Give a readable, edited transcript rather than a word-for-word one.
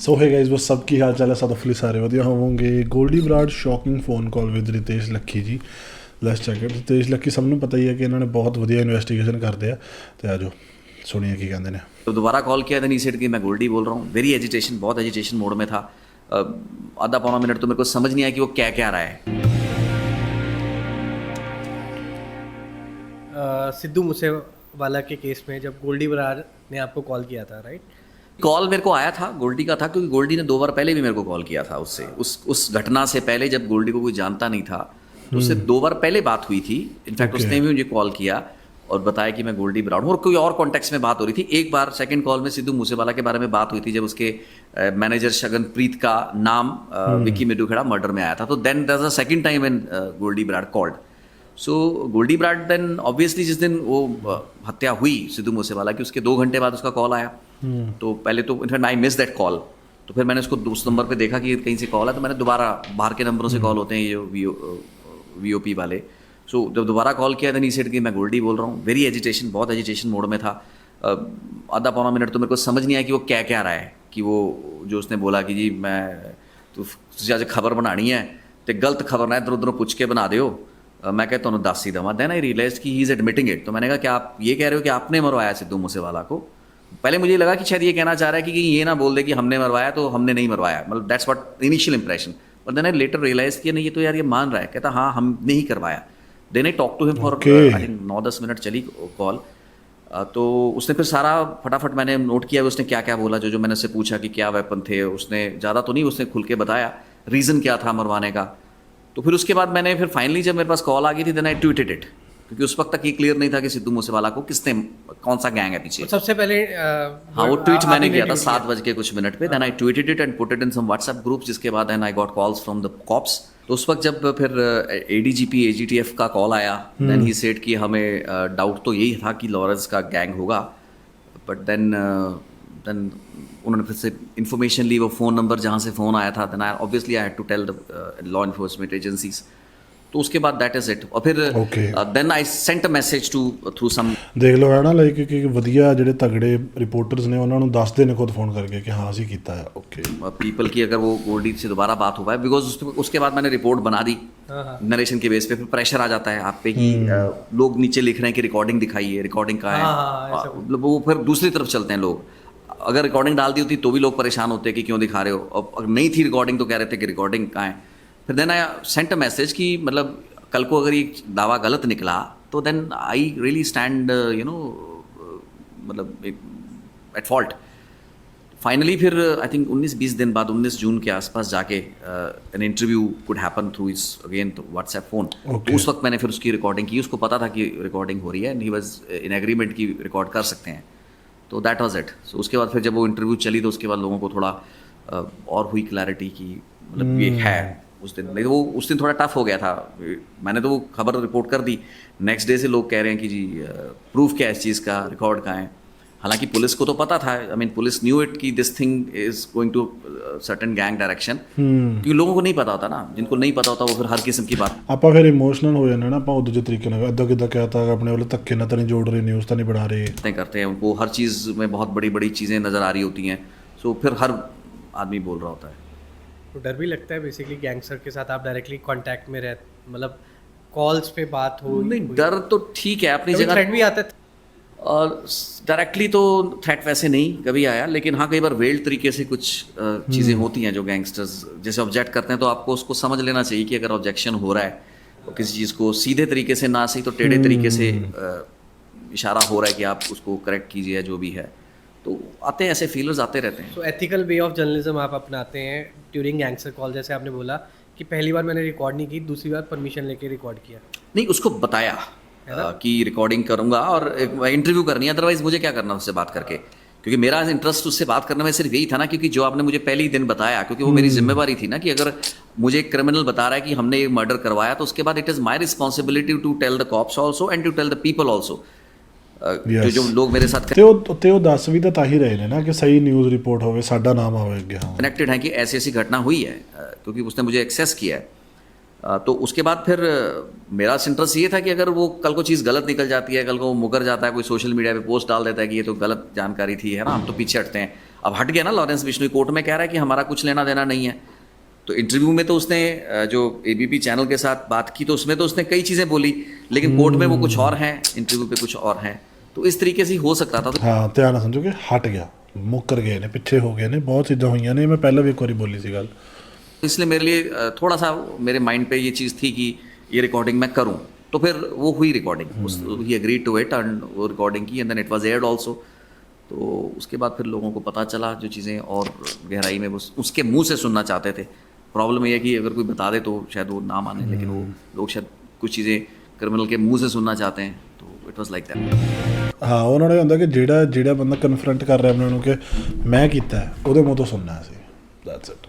सो है गाइस, बस सबकी हाल चाल है, सब अफली सारे वधिया होवोगे। Goldy Brar shocking phone call with Ritesh Lakhi ji. Let's check it. Ritesh Lakhi ਸਭ ਨੂੰ ਪਤਾ ਹੀ ਹੈ ਕਿ ਇਹਨਾਂ ਨੇ ਬਹੁਤ ਵਧੀਆ ਇਨਵੈਸਟੀਗੇਸ਼ਨ ਕਰਦੇ ਆ, ਤੇ ਆਜੋ सुनिए ਕੀ ਕਹਿੰਦੇ ਨੇ। तो दोबारा कॉल किया, देन ही सेड कि मैं गोल्डी बोल रहा हूँ। वेरी एजिटेशन, बहुत एजिटेशन मोड में था। आधा पौना मिनट तो मेरे को समझ नहीं आया कि वो क्या रहा है। सिद्धू मूसेवाला के केस में जब गोल्डी बराड़ ने आपको कॉल किया था, राइट? कॉल मेरे को आया था, गोल्डी का था, क्योंकि गोल्डी ने 2 बार पहले भी मेरे को कॉल किया था उससे, उस घटना से पहले, जब गोल्डी को कोई जानता नहीं था तो उससे 2 बार पहले बात हुई थी। इनफैक्ट उसने भी मुझे कॉल किया और बताया कि मैं गोल्डी बराड़ हूँ, और कोई और कॉन्टेक्स्ट में बात हो रही थी। एक बार सेकंड कॉल में सिद्धू मूसेवाला के बारे में बात हुई थी, जब उसके मैनेजर शगनप्रीत का नाम विक्की मेडुखेड़ा मर्डर में आया था। तो then there was a second time when Goldy Brar called. So Goldy Brar then obviously जिस दिन वो हत्या हुई सिद्धू मूसेवाला की, उसके 2 घंटे बाद उसका कॉल आया। तो पहले तो in fact I miss that call. तो फिर मैंने उसको उस नंबर पे देखा कि कहीं से कॉल है, तो मैंने दोबारा, बाहर के नंबरों से कॉल होते हैं ये VOP वाले। सो जब दोबारा कॉल किया, देन ही सेड कि मैं गोल्डी बोल रहा हूँ। वेरी एजिटेशन, बहुत एजिटेशन मोड में था। आधा पौना मिनट तो मेरे को समझ नहीं आया कि वो क्या रहा है। कि वो जो उसने बोला कि जी मैं तुझे आज खबर बनानी है तो गलत खबर ना इधर उधर पुछ के बना दो, मैं कहता हूँ 10 ही दमा। देन आई रियलाइज कि ही इज़ एडमिटिंग इट। तो मैंने कहा कि आप ये कह रहे हो कि आपने मरवाया सिद्धू मूसेवाला को? पहले मुझे लगा कि शायद ये कहना चाह रहा है कि ये ना बोल दे कि हमने मरवाया, तो हमने नहीं मरवाया, मतलब that's what initial impression. But then I later realize किया नहीं, ये तो यार ये मान रहा है। कहता हाँ हमने ही करवाया। Then I talk to him for I think 9-10 minute चली कॉल। तो उसने फिर सारा फटाफट मैंने नोट किया उसने क्या क्या बोला, जो मैंने उससे पूछा कि क्या वेपन थे। उसने ज़्यादा तो नहीं, उसने खुल के बताया रीज़न क्या था मरवाने का। तो फिर उसके बाद मैंने फिर फाइनली जब मेरे पास कॉल आ गई थी, देन आई ट्वीटेड इट, क्योंकि उस वक्त तक ये क्लियर नहीं था कि सिद्धू मूसेवाला को किसने, कौन सा गैंग है पीछे। सबसे पहले हाँ वो ट्वीट मैंने किया था 7 बज के कुछ मिनट पे। Then I tweeted it and put it in some WhatsApp group, जिसके बाद then I got calls from the cops. तो उस वक्त जब फिर ADGP AGTF का कॉल आया, देन ही सेड कि हमें डाउट तो यही था कि लॉरेंस का गैंग होगा। बट देन उन्होंने फिर से इन्फॉर्मेशन ली, वो फ़ोन नंबर जहाँ से फ़ोन आया था। Then obviously I had to tell the law enforcement agencies. तो उसके बाद दैट इज इट। और फिर then I sent a message to through some, ਦੇਖ ਲਓ ਹੈ ਨਾ, ਲਾਈਕ ਕਿ ਵਧੀਆ ਜਿਹੜੇ ਤਗੜੇ ਰਿਪੋਰਟਰਸ ਨੇ ਉਹਨਾਂ ਨੂੰ ਦੱਸਦੇ ਨੇ ਖੁਦ ਫੋਨ ਕਰਕੇ कि हाँ ਅਸੀਂ ਕੀਤਾ है। ओके पीपल की अगर वो गोल्डी से दोबारा बात हो पाए, बिकॉज उसके बाद मैंने रिपोर्ट बना दी नरेशन के बेस पे। फिर प्रेशर आ जाता है आप पे कि लोग नीचे लिख रहे हैं कि रिकॉर्डिंग दिखाइए, रिकॉर्डिंग कहाँ है। मतलब वो फिर दूसरी तरफ चलते हैं लोग। अगर रिकॉर्डिंग डाल दी होती तो भी लोग परेशान होते कि क्यों दिखा रहे हो, और अगर नहीं थी रिकॉर्डिंग तो कह रहे थे कि रिकॉर्डिंग कहाँ है। फिर then I sent a message कि मतलब कल को अगर ये दावा गलत निकला तो देन आई रियली स्टैंड मतलब एट फॉल्ट। फाइनली फिर आई थिंक 19-20 दिन बाद, 19 जून के आसपास जाके an interview could happen through his again WhatsApp phone. तो उस वक्त मैंने फिर उसकी रिकॉर्डिंग की। उसको पता था कि रिकॉर्डिंग हो रही है and he was in agreement की रिकॉर्ड कर सकते हैं। तो दैट वाज इट। सो उसके बाद फिर जब वो इंटरव्यू चली, तो उसके बाद लोगों को थोड़ा और हुई क्लैरिटी कि मतलब ये है। उस दिन नहीं तो वो उस दिन थोड़ा टफ हो गया था। मैंने तो वो खबर रिपोर्ट कर दी, नेक्स्ट डे से लोग कह रहे हैं कि जी प्रूफ क्या है इस चीज़ का, रिकॉर्ड कहाँ है। हालांकि पुलिस को तो पता था, I mean police knew it कि this thing is going to certain gang direction. क्योंकि लोगों को नहीं पता होता ना, जिनको नहीं पता होता वो फिर हर किस्म की बात। ਆਪਾਂ ਫਿਰ ਇਮੋਸ਼ਨਲ ਹੋ ਜਾਂਦੇ ਨਾ, ਆਪਾਂ ਉਹ ਦੂਜੇ ਤਰੀਕੇ ਨਾਲ ਅੱਧਾ ਕਿੱਦਾਂ ਕਹਿਤਾ ਆਪਣੇ ਵੱਲ ਧੱਕੇ ਨਾਲ ਤਾਂ ਨਹੀਂ ਜੋੜ ਰਹੇ, ਨਿਊਜ਼ ਤਾਂ नहीं बना रहे। नहीं करते हैं, उनको हर चीज़ में बहुत बड़ी बड़ी चीज़ें नज़र आ रही होती हैं। सो फिर हर आदमी बोल रहा होता है। तो डर भी लगता है बेसिकली गैंगस्टर के साथ आप डायरेक्टली कांटेक्ट में रह, मतलब कॉल्स पे बात हो। नहीं डर तो ठीक है अपनी जगह, थ्रेट भी आता है। और डायरेक्टली तो थ्रेट वैसे नहीं कभी आया, लेकिन हाँ कई बार वेल्ड तरीके से कुछ चीज़ें होती हैं जो गैंगस्टर्स जैसे ऑब्जेक्ट करते हैं। तो आपको उसको समझ लेना चाहिए कि अगर ऑब्जेक्शन हो रहा है तो किसी चीज़ को सीधे तरीके से ना सही तो टेढ़े तरीके से इशारा हो रहा है कि आप उसको करेक्ट कीजिए जो भी है। तो आते हैं ऐसे फीलर्स आते रहते हैं। सो एथिकल वे ऑफ जर्नलिज्म आप अपनाते हैं ड्यूरिंग गैंगस्टर कॉल। जैसे आपने बोला कि पहली बार मैंने रिकॉर्ड नहीं की, दूसरी बार परमिशन लेके रिकॉर्ड किया। नहीं उसको बताया कि रिकॉर्डिंग करूंगा और इंटरव्यू करनी है, अदरवाइज मुझे क्या करना उससे बात करके। क्योंकि मेरा इंटरेस्ट उससे बात करने में सिर्फ यही था ना, क्योंकि जो आपने मुझे पहले ही दिन बताया, क्योंकि वो मेरी जिम्मेवारी थी ना कि अगर मुझे एक क्रिमिनल बता रहा है कि हमने ये मर्डर करवाया, तो उसके बाद it is my responsibility to tell the cops also and to tell the people also. जो लोग मेरे साथ ਤੇ ਉਹ ਦੱਸ ਵੀ ਤਾਂ ਹੀ ਰਹੇ ਨੇ ना कि सही न्यूज़ रिपोर्ट होवे, साडा नाम आवे अगे। हाँ कनेक्टेड है कि ऐसी ऐसी घटना हुई है, क्योंकि उसने मुझे एक्सेस किया है। तो उसके बाद फिर मेरा इंटरेस्ट ये था कि अगर वो कल को चीज़ गलत निकल जाती है, कल को वो मुकर जाता है, कोई सोशल मीडिया पे पोस्ट डाल देता है कि ये तो गलत जानकारी थी, है ना, हम तो पीछे हटते हैं। अब हट गया ना लॉरेंस बिश्नोई, कोर्ट में कह रहा है कि हमारा कुछ लेना देना नहीं है। तो इंटरव्यू में तो उसने जो एबीपी चैनल के साथ बात की तो उसमें तो उसने कई चीज़ें बोली, लेकिन कोर्ट में वो कुछ और हैं, इंटरव्यू पे कुछ और हैं। तो इस तरीके से ही हो सकता था। तो ਹਾਂ ਧਿਆਨ ਨਾਲ ਸਮਝੋ ਕਿ ਹਟ ਗਿਆ, ਮੁੱਕਰ ਗਏ ਨੇ, ਪਿੱਛੇ ਹੋ ਗਏ ਨੇ, ਬਹੁਤ ਚੀਜ਼ਾਂ ਹੋਈਆਂ ਨੇ। ਮੈਂ ਪਹਿਲਾਂ ਵੀ ਇੱਕ ਵਾਰੀ ਬੋਲੀ ਸੀ ਗੱਲ। इसलिए मेरे लिए थोड़ा सा मेरे माइंड पे ये चीज़ थी कि ये रिकॉर्डिंग मैं करूं। तो फिर वो हुई recording, he agreed to it and वो रिकॉर्डिंग की and then it was aired also. तो उसके बाद फिर लोगों को पता चला जो चीज़ें और गहराई में वो उसके मुंह से सुनना चाहते थे। प्रॉब्लम ये है कि अगर कोई बता दे तो शायद वो ना माने, लेकिन वो लोग शायद कुछ चीज़ें क्रिमिनल के मुंह से सुनना चाहते हैं। तो इट वाज लाइक दैट। ਹਾਂ ਉਹਨਾਂ ਨੇ ਹੁੰਦਾ ਕਿ ਜਿਹੜਾ ਬੰਦਾ ਕਨਫਰੰਟ ਕਰ ਰਿਹਾ ਉਹਨਾਂ ਨੂੰ ਕਿ ਮੈਂ ਕੀਤਾ ਉਹਦੇ ਮੂੰਹ ਤੋਂ ਸੁਣਨਾ ਸੀ। That's it.